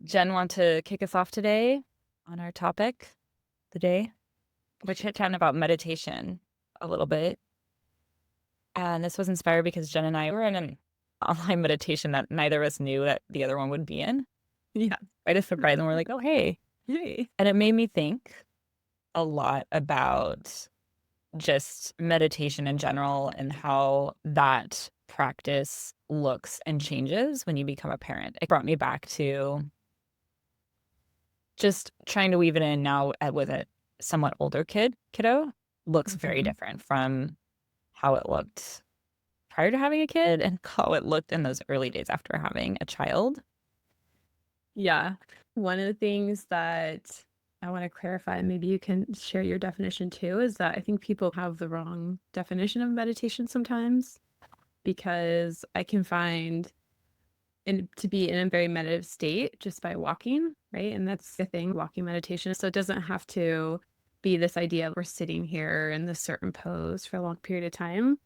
Jen, want to kick us off today on our topic today? We're chit-chatting about meditation a little bit. And this was inspired because Jen and I were in an online meditation that neither of us knew that the other one would be in. Yeah. Quite a surprise. And we're like, oh, hey. Yay. And it made me think a lot about just meditation in general and how that practice looks and changes when you become a parent. It brought me back to just trying to weave it in now with a somewhat older kiddo looks very Mhm. different from how it looked prior to having a kid and how it looked in those early days after having a child. Yeah. One of the things that I want to clarify, and maybe you can share your definition too, is that I think people have the wrong definition of meditation sometimes because I can find to be in a very meditative state just by walking, right? And that's the thing, walking meditation. So it doesn't have to be this idea of we're sitting here in this certain pose for a long period of time.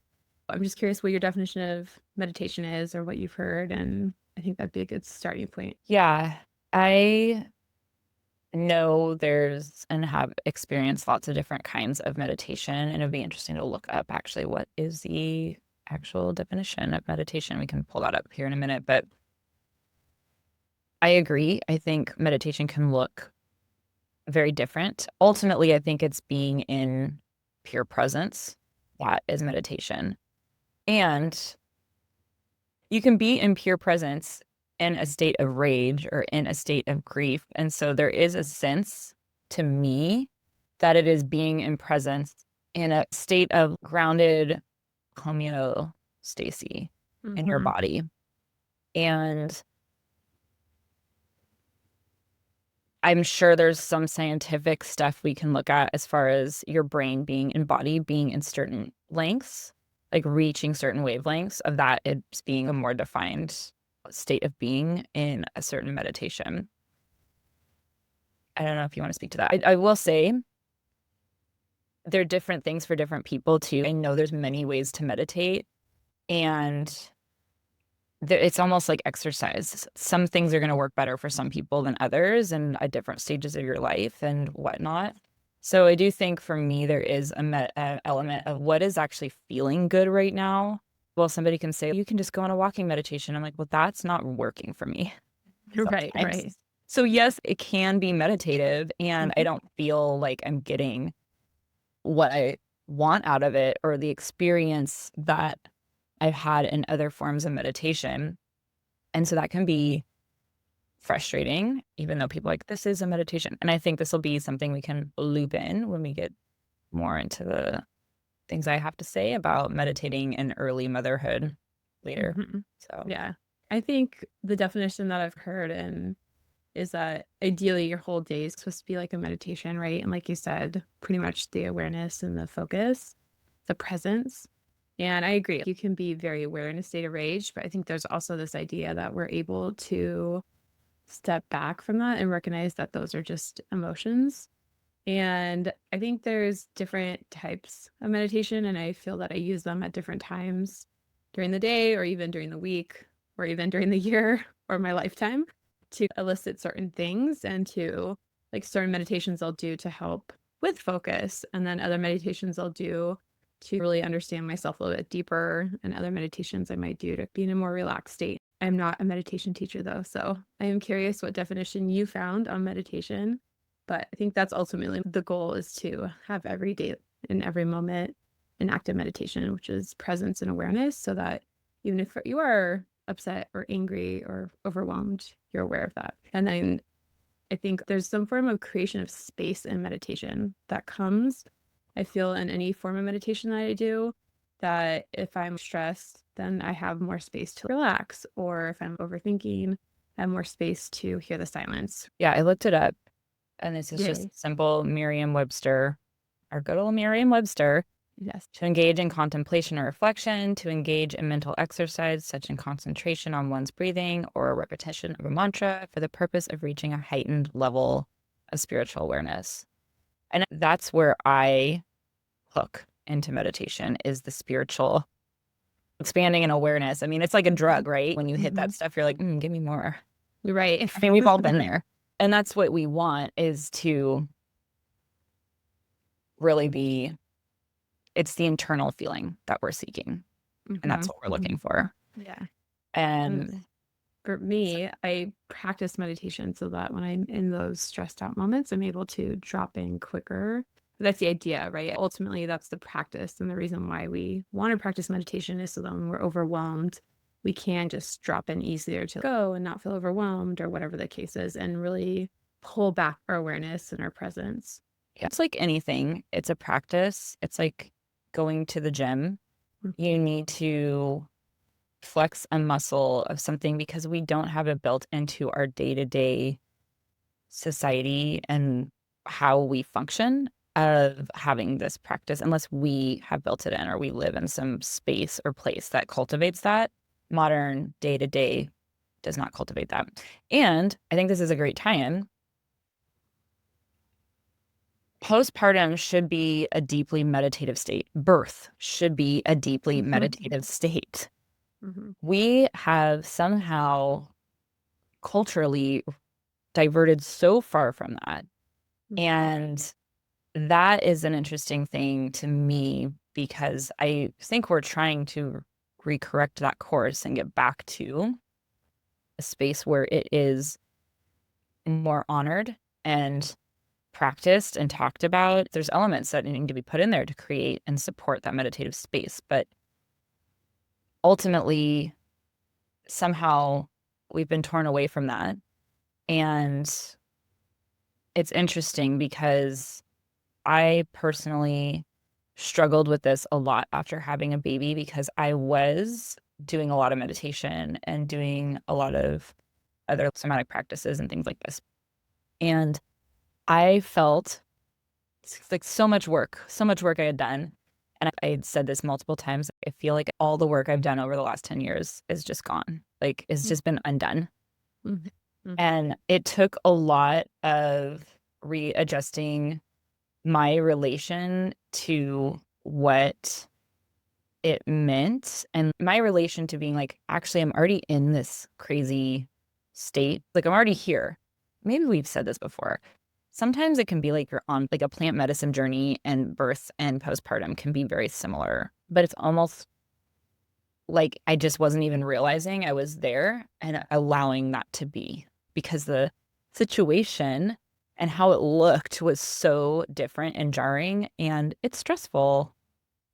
I'm just curious what your definition of meditation is or what you've heard, and I think that'd be a good starting point. Yeah, I know there's and have experienced lots of different kinds of meditation, and it'd be interesting to look up actually what is the actual definition of meditation. We can pull that up here in a minute, but I agree. I think meditation can look very different. Ultimately, I think it's being in pure presence. That is meditation. And you can be in pure presence in a state of rage or in a state of grief. And so there is a sense to me that it is being in presence in a state of grounded homeostasis in your Mhm. body. And I'm sure there's some scientific stuff we can look at as far as your brain being embodied, being in certain lengths, like reaching certain wavelengths of that, it's being a more defined state of being in a certain meditation. I don't know if you want to speak to that. I will say there are different things for different people too. I know there's many ways to meditate, and it's almost like exercise. Some things are going to work better for some people than others and at different stages of your life and whatnot. So I do think for me, there is a element of what is actually feeling good right now. Well, somebody can say, you can just go on a walking meditation. I'm like, well, that's not working for me Right, sometimes. right. So yes, it can be meditative and I Mhm. don't feel like I'm getting what I want out of it or the experience that I've had in other forms of meditation. And so that can be frustrating, even though people are like, this is a meditation. And I think this will be something we can loop in when we get more into the things I have to say about meditating in early motherhood later. Mhm. So, Yeah. I think the definition that I've heard and is that ideally your whole day is supposed to be like a meditation, right? And like you said, pretty much the awareness and the focus, the presence. And I agree. You can be very aware in a state of rage, but I think there's also this idea that we're able to step back from that and recognize that those are just emotions. And I think there's different types of meditation, and I feel that I use them at different times during the day, or even during the week, or even during the year or my lifetime to elicit certain things and to like certain meditations I'll do to help with focus. And then other meditations I'll do to really understand myself a little bit deeper, and other meditations I might do to be in a more relaxed state. I'm not a meditation teacher though, so I am curious what definition you found on meditation, but I think that's ultimately the goal, is to have every day and every moment an active meditation, which is presence and awareness, so that even if you are upset or angry or overwhelmed, you're aware of that. And then I think there's some form of creation of space in meditation that comes, I feel, in any form of meditation that I do, that if I'm stressed, then I have more space to relax. Or if I'm overthinking, I have more space to hear the silence. yeah, I looked it up and this is just Yay. simple Merriam-Webster, our good old Merriam-Webster. Yes. To engage in contemplation or reflection, to engage in mental exercise, such as concentration on one's breathing or a repetition of a mantra for the purpose of reaching a heightened level of spiritual awareness. And that's where I hook into meditation is the spiritual expanding and awareness. I mean, it's like a Mhm. drug, right? When you hit that Mhm. stuff, you're like, give me more. Right. I mean, we've all been there. And that's what we want is to really be, it's the internal feeling that we're seeking. And that's Mhm. what we're looking for. Yeah. And And for me, I practice meditation so that when I'm in those stressed out moments, I'm able to drop in quicker. That's the idea, right? Ultimately, that's the practice. And the reason why we want to practice meditation is so that when we're overwhelmed, we can just drop in easier to go and not feel overwhelmed or whatever the case is, and really pull back our awareness and our presence. yeah, it's like anything, it's a practice. It's like going to the gym. Mhm. You need to flex a muscle of something because we don't have it built into our day-to-day society and how we function of having this practice unless we have built it in or we live in some space or place that cultivates that. Modern day-to-day does not cultivate that. And I think this is a great tie-in. Postpartum should be a deeply meditative state. Birth should be a deeply meditative state. Mhm. We have somehow culturally diverted so far from that. Mhm. And that is an interesting thing to me because I think we're trying to recorrect that course and get back to a space where it is more honored and practiced and talked about. There's elements that need to be put in there to create and support that meditative space. But ultimately, somehow we've been torn away from that. And it's interesting because I personally struggled with this a lot after having a baby because I was doing a lot of meditation and doing a lot of other somatic practices and things like this. And I felt like so much work I had done. And I had said this multiple times. I feel like all the work I've done over the last 10 years is just gone. Like it's just been undone. Mhm. Mhm. And it took a lot of readjusting my relation to what it meant and my relation to being like, actually, I'm already in this crazy state. Like, I'm already here. Maybe we've said this before. Sometimes it can be like you're on like a plant medicine journey, and birth and postpartum can be very similar, but it's almost like I just wasn't even realizing I was there and allowing that to be because the situation and how it looked was so different and jarring, and it's stressful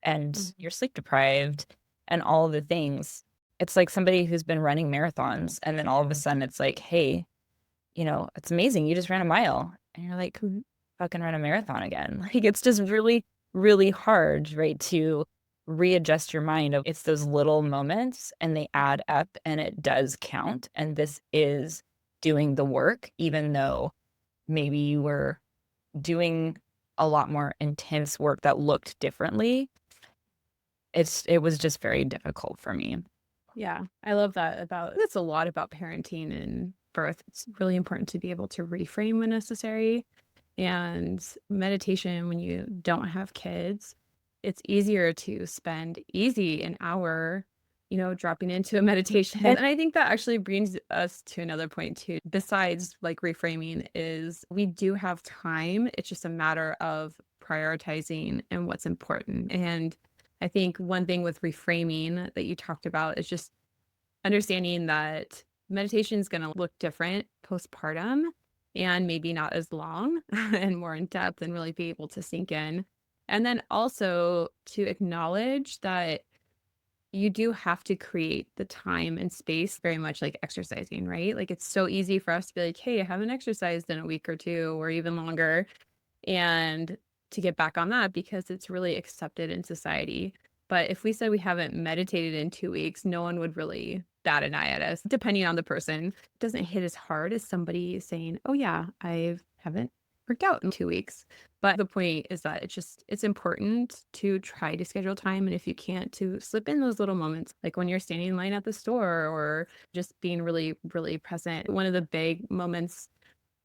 and Mhm. you're sleep deprived and all of the things. It's like somebody who's been running marathons and then all of a sudden it's like, hey, it's amazing. You just ran a mile. And you're like, Mhm. fucking run a marathon again. Like it's just really, really hard, right? To readjust your mind of it's those little moments and they add up and it does count. And this is doing the work, even though maybe you were doing a lot more intense work that looked differently. It was just very difficult for me. Yeah, I love that about that's a lot about parenting and birth. It's really important to be able to reframe when necessary. And meditation, when you don't have kids, it's easier to spend easy an hour, dropping into a meditation. And And I think that actually brings us to another point too. Besides like reframing is we do have time. It's just a matter of prioritizing and what's important. And I think one thing with reframing that you talked about is just understanding that meditation is going to look different postpartum and maybe not as long and more in depth and really be able to sink in. And then also to acknowledge that you do have to create the time and space, very much like exercising, right? Like it's so easy for us to be like, hey, I haven't exercised in a week or two or even longer, and to get back on that because it's really accepted in society. But if we said we haven't meditated in 2 weeks, no one would really bat an eye at us. Depending on the person, it doesn't hit as hard as somebody saying, "Oh yeah, I haven't worked out in 2 weeks." But the point is that it's important to try to schedule time, and if you can't, to slip in those little moments, like when you're standing in line at the store or just being really, really present. One of the big moments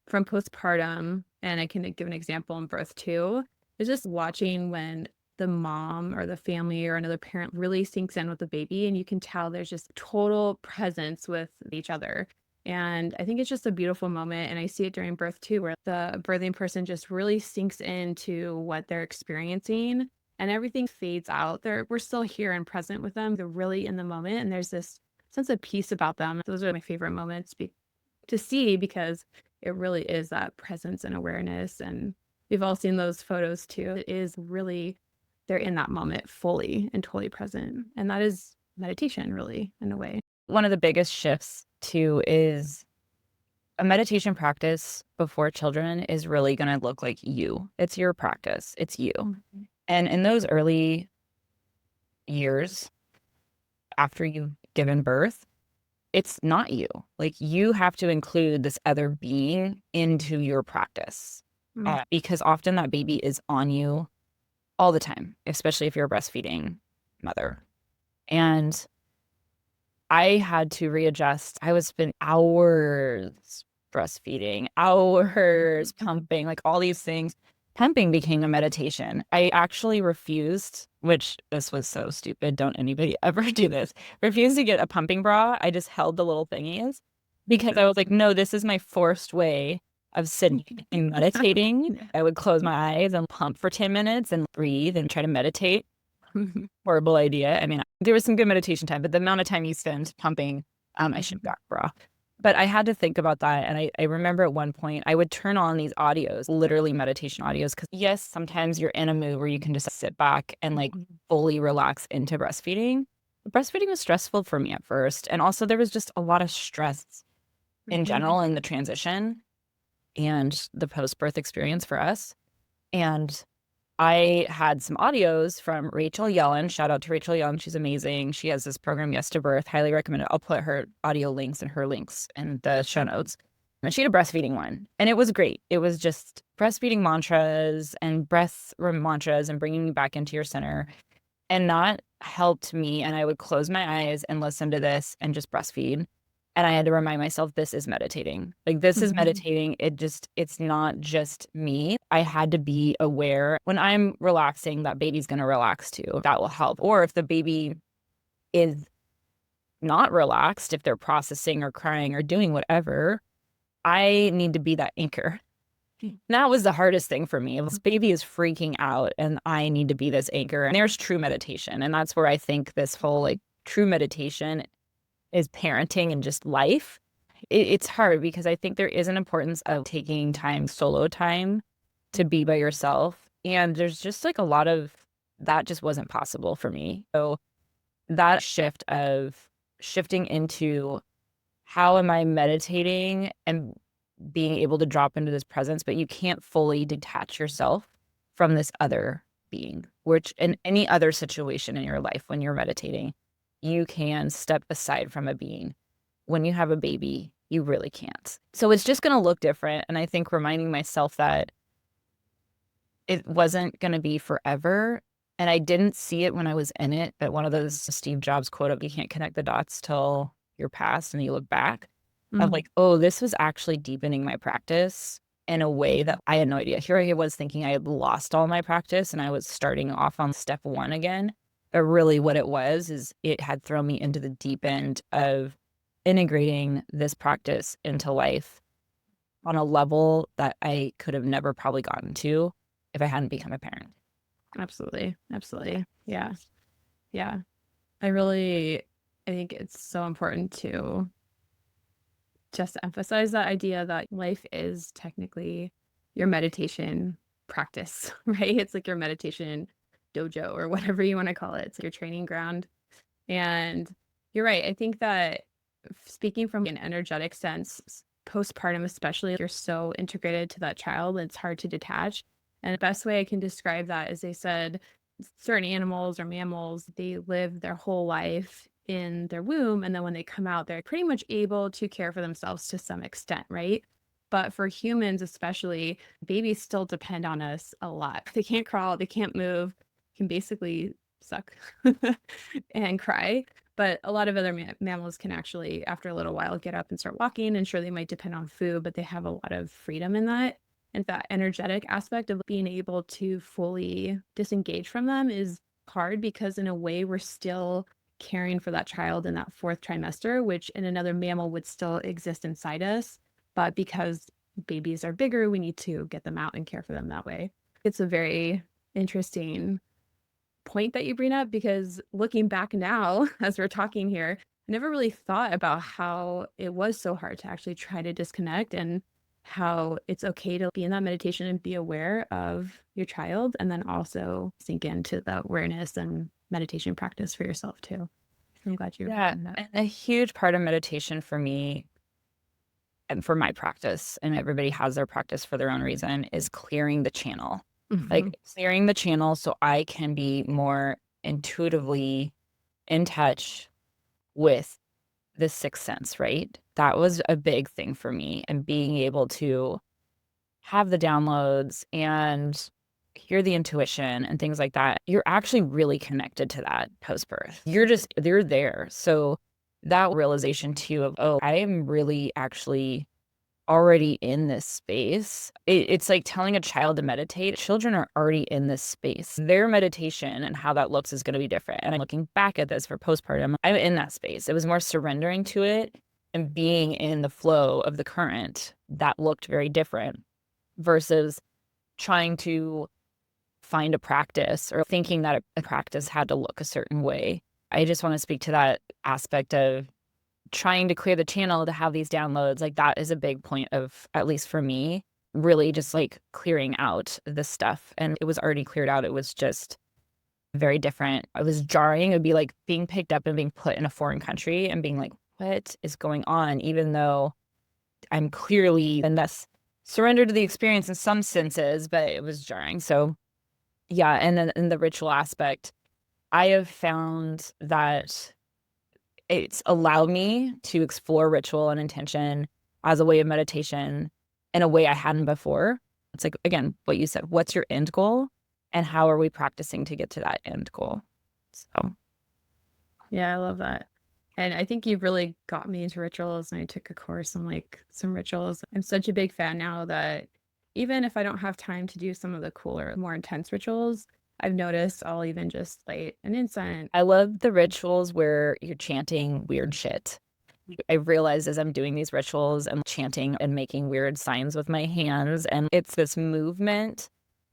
from postpartum, and I can give an example in birth too, is just watching when the mom or the family or another parent really sinks in with the baby and you can tell there's just total presence with each other. And I think it's just a beautiful moment. And I see it during birth too, where the birthing person just really sinks into what they're experiencing and everything fades out. We're still here and present with them. They're really in the moment. And there's this sense of peace about them. Those are my favorite moments to see because it really is that presence and awareness. And we've all seen those photos too. It is really, they're in that moment fully and totally present. And that is meditation, really, in a way. One of the biggest shifts too is a meditation practice before children is really going to look like you. It's your practice. It's you. Mhm. And in those early years after you've given birth, it's not you. Like you have to include this other being into your practice Mm. because often that baby is on you all the time, especially if you're a breastfeeding mother. And I had to readjust. I would spend hours breastfeeding, hours pumping, like all these things. Pumping became a meditation. I actually refused, which this was so stupid. Don't anybody ever do this. Refused to get a pumping bra. I just held the little thingies because I was like, no, this is my forced way of sitting and meditating. Yeah. I would close my eyes and pump for 10 minutes and breathe and try to meditate. Horrible idea. I mean, there was some good meditation time, but the amount of time you spend pumping, I should have got bra. But I had to think about that. And I remember at one point I would turn on these audios, literally meditation audios, because yes, sometimes you're in a mood where you can just sit back and like fully relax into breastfeeding. But breastfeeding was stressful for me at first. And also there was just a lot of stress in general in the transition and the post-birth experience for us. And I had some audios from Rachel Yellen. Shout out to Rachel Yellen. She's amazing. She has this program, Yes to Birth. Highly recommend it. I'll put her audio links and her links in the show notes. And she had a breastfeeding one. And it was great. It was just breastfeeding mantras and breath mantras and bringing you back into your center. And that helped me. And I would close my eyes and listen to this and just breastfeed. And I had to remind myself, this is meditating. Like, this is meditating. It's not just me. I had to be aware when I'm relaxing, that baby's going to relax too. That will help. Or if the baby is not relaxed, if they're processing or crying or doing whatever, I need to be that anchor. And that was the hardest thing for me. This baby is freaking out and I need to be this anchor. And there's true meditation. And that's where I think this whole like true meditation is parenting and just life. It's hard because I think there is an importance of taking time, solo time to be by yourself. And there's just like a lot of that just wasn't possible for me. So that shift of shifting into how am I meditating and being able to drop into this presence, but you can't fully detach yourself from this other being, which in any other situation in your life when you're meditating, you can step aside from a being. When you have a baby, you really can't. So it's just going to look different. And I think reminding myself that it wasn't going to be forever. And I didn't see it when I was in it, but one of those Steve Jobs quote of you can't connect the dots till you're past and you look back. Of like, oh, this was actually deepening my practice in a way that I had no idea. Here I was thinking I had lost all my practice and I was starting off on step one again. But really what it was is it had thrown me into the deep end of integrating this practice into life on a level that I could have never probably gotten to if I hadn't become a parent. Absolutely. Absolutely. Yeah. Yeah. I think it's so important to just emphasize that idea that life is technically your meditation practice, right? It's like your meditation dojo or whatever you want to call it. It's your training ground. And you're right. I think that speaking from an energetic sense, postpartum especially, you're so integrated to that child, it's hard to detach. And the best way I can describe that is they said certain animals or mammals, they live their whole life in their womb. And then when they come out, they're pretty much able to care for themselves to some extent, right? But for humans, especially, babies still depend on us a lot. They can't crawl, they can't move, can basically suck and cry. But a lot of other mammals can actually, after a little while, get up and start walking. And sure, they might depend on food, but they have a lot of freedom in that. And that energetic aspect of being able to fully disengage from them is hard because, in a way, we're still caring for that child in that fourth trimester, which in another mammal would still exist inside us. But because babies are bigger, we need to get them out and care for them that way. It's a very interesting point that you bring up, because looking back now, as we're talking here, I never really thought about how it was so hard to actually try to disconnect, and how it's okay to be in that meditation and be aware of your child, and then also sink into the awareness and meditation practice for yourself too. I'm glad you Yeah. brought that. And a huge part of meditation for me and for my practice, and everybody has their practice for their own reason, is clearing the channel. Mhm. Like clearing the channel so I can be more intuitively in touch with the sixth sense, right? That was a big thing for me. And being able to have the downloads and hear the intuition and things like that, you're actually really connected to that post birth. You're there. So that realization too of, oh, I am really actually already in this space. It's like telling a child to meditate. Children are already in this space. Their meditation and how that looks is going to be different. And I'm looking back at this for postpartum, I'm in that space. It was more surrendering to it and being in the flow of the current that looked very different versus trying to find a practice or thinking that a practice had to look a certain way. I just want to speak to that aspect of trying to clear the channel to have these downloads. Like that is a big point of, at least for me, really just like clearing out this stuff. And it was already cleared out. It was just very different. It was jarring. It would be like being picked up and being put in a foreign country and being like, what is going on? Even though I'm clearly and thus surrendered to the experience in some senses, but it was jarring. So yeah. And then in the ritual aspect, I have found that it's allowed me to explore ritual and intention as a way of meditation in a way I hadn't before. It's like, again, what you said, what's your end goal and how are we practicing to get to that end goal? So, Yeah, I love that. And I think you've really got me into rituals. And I took a course on like some rituals. I'm such a big fan now that even if I don't have time to do some of the cooler, more intense rituals, I've noticed I'll even just light an incense. I love the rituals where you're chanting weird shit. I realize as I'm doing these rituals, I'm chanting and making weird signs with my hands, and it's this movement.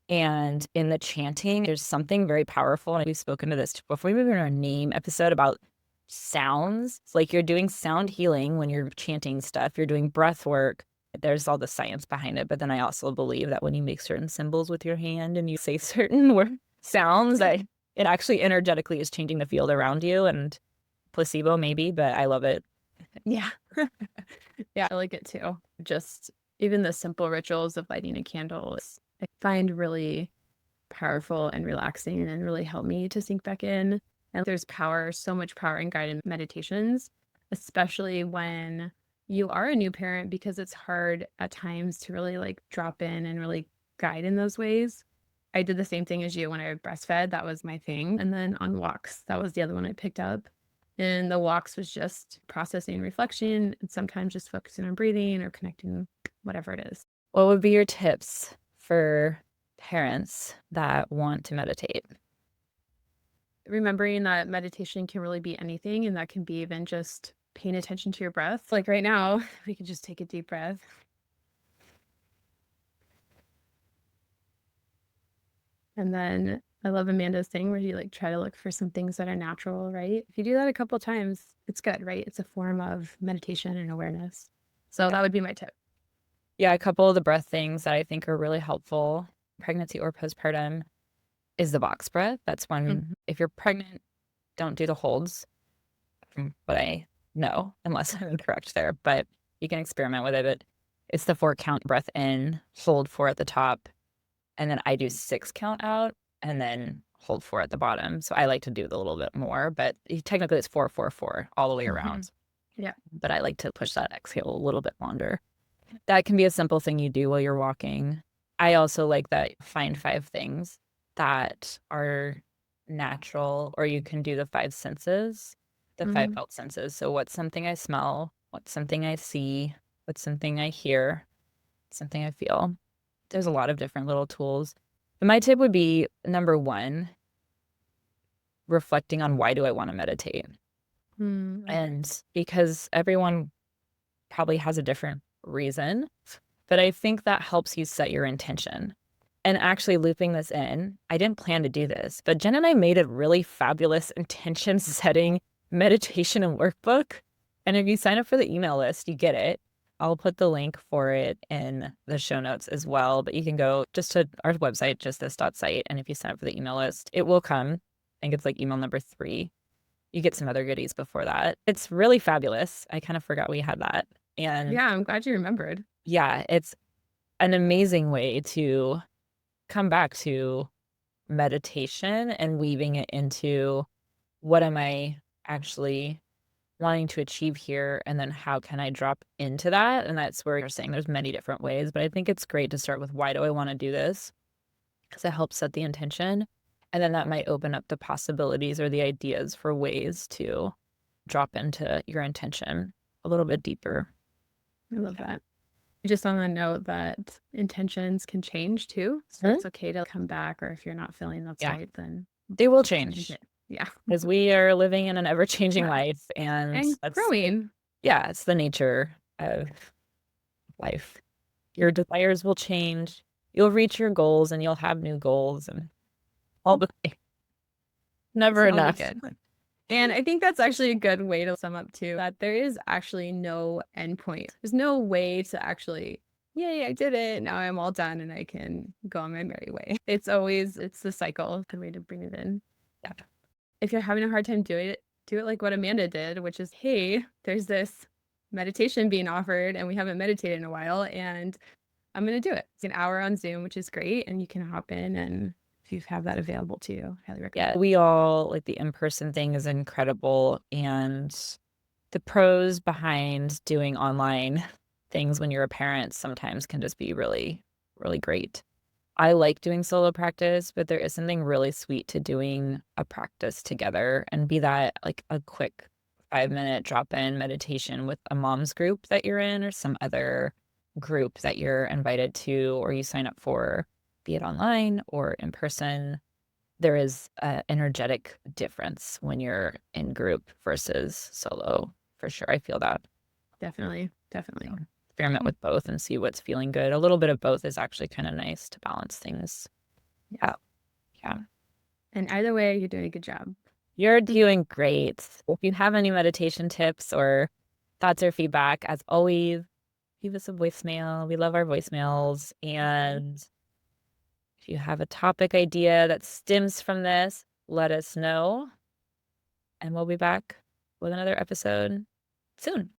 And in the chanting, there's something very powerful. And we've spoken to this before. We move in our name episode about sounds. It's like you're doing sound healing when you're chanting stuff. You're doing breath work. There's all the science behind it. But then I also believe that when you make certain symbols with your hand and you say certain sounds, that it actually energetically is changing the field around you. And placebo maybe, but I love it. Yeah. Yeah, I like it too. Just even the simple rituals of lighting a candle, I find really powerful and relaxing and really help me to sink back in. And there's power, so much power in guided meditations, especially when you are a new parent, because it's hard at times to really like drop in and really guide in those ways. I did the same thing as you when I breastfed. That was my thing. And then on walks, that was the other one I picked up. And the walks was just processing reflection and sometimes just focusing on breathing or connecting, whatever it is. What would be your tips for parents that want to meditate? Remembering that meditation can really be anything, and that can be even just paying attention to your breath. Like right now, we can just take a deep breath. And then I love Amanda's thing where you like try to look for some things that are natural, right? If you do that a couple times, it's good, right? It's a form of meditation and awareness. So that would be my tip. Yeah, a couple of the breath things that I think are really helpful, pregnancy or postpartum, is the box breath. That's when, Mhm. if you're pregnant, don't do the holds, from what I know, unless I'm incorrect there, but you can experiment with it. But it's the 4 count breath in, hold 4 at the top, and then I do 6 count out, and then hold 4 at the bottom. So I like to do it a little bit more, but technically it's 4, 4, 4 all the way Mhm. around. Yeah. But I like to push that exhale a little bit longer. That can be a simple thing you do while you're walking. I also like that find 5 things that are natural, or you can do the 5 senses, the five Mhm. felt senses. So what's something I smell? What's something I see? What's something I hear? Something I feel? There's a lot of different little tools. But my tip would be number one, reflecting on why do I want to meditate? Okay. And because everyone probably has a different reason, but I think that helps you set your intention. And actually looping this in, I didn't plan to do this, but Jen and I made a really fabulous intention setting meditation and workbook. And if you sign up for the email list, you get it. I'll put the link for it in the show notes as well. But you can go just to our website, just this.site. And if you sign up for the email list, it will come. I think it's like email number 3. You get some other goodies before that. It's really fabulous. I kind of forgot we had that. And Yeah, I'm glad you remembered. yeah, it's an amazing way to come back to meditation and weaving it into what am I actually wanting to achieve here, and then how can I drop into that? And that's where you're saying there's many different ways, but I think it's great to start with why do I want to do this? Because it helps set the intention. And then that might open up the possibilities or the ideas for ways to drop into your intention a little bit deeper. I love Yeah. that. Just on the note that intentions can change too. So Mhm. it's okay to come back, or if you're not feeling that's Yeah, right, then they will change change it. Yeah. because we are living in an ever-changing Yeah. life, and And that's growing. yeah, it's the nature of life. Your desires will change. You'll reach your goals and you'll have new goals and all the things. It's Never only enough. good. And I think that's actually a good way to sum up too, that there is actually no end point. There's no way to actually, yay, I did it. Now I'm all done and I can go on my merry way. It's the cycle. Good way to bring it in. Yeah. If you're having a hard time doing it, do it like what Amanda did, which is, hey, there's this meditation being offered and we haven't meditated in a while and I'm going to do it. It's an hour on Zoom, which is great. And you can hop in, and if you have that available to you, highly recommend. Yeah, we all like the in-person thing is incredible. And the pros behind doing online things when you're a parent sometimes can just be really, really great. I like doing solo practice, but there is something really sweet to doing a practice together and be that like a quick 5-minute drop-in meditation with a mom's group that you're in or some other group that you're invited to or you sign up for, be it online or in person. There is an energetic difference when you're in group versus solo, for sure. I feel that. Definitely. Definitely. So experiment with both and see what's feeling good. A little bit of both is actually kind of nice to balance things. Yeah. Yeah. Yeah. And either way, you're doing a good job. You're doing great. If you have any meditation tips or thoughts or feedback, as always, leave us a voicemail. We love our voicemails. And if you have a topic idea that stems from this, let us know. And we'll be back with another episode soon.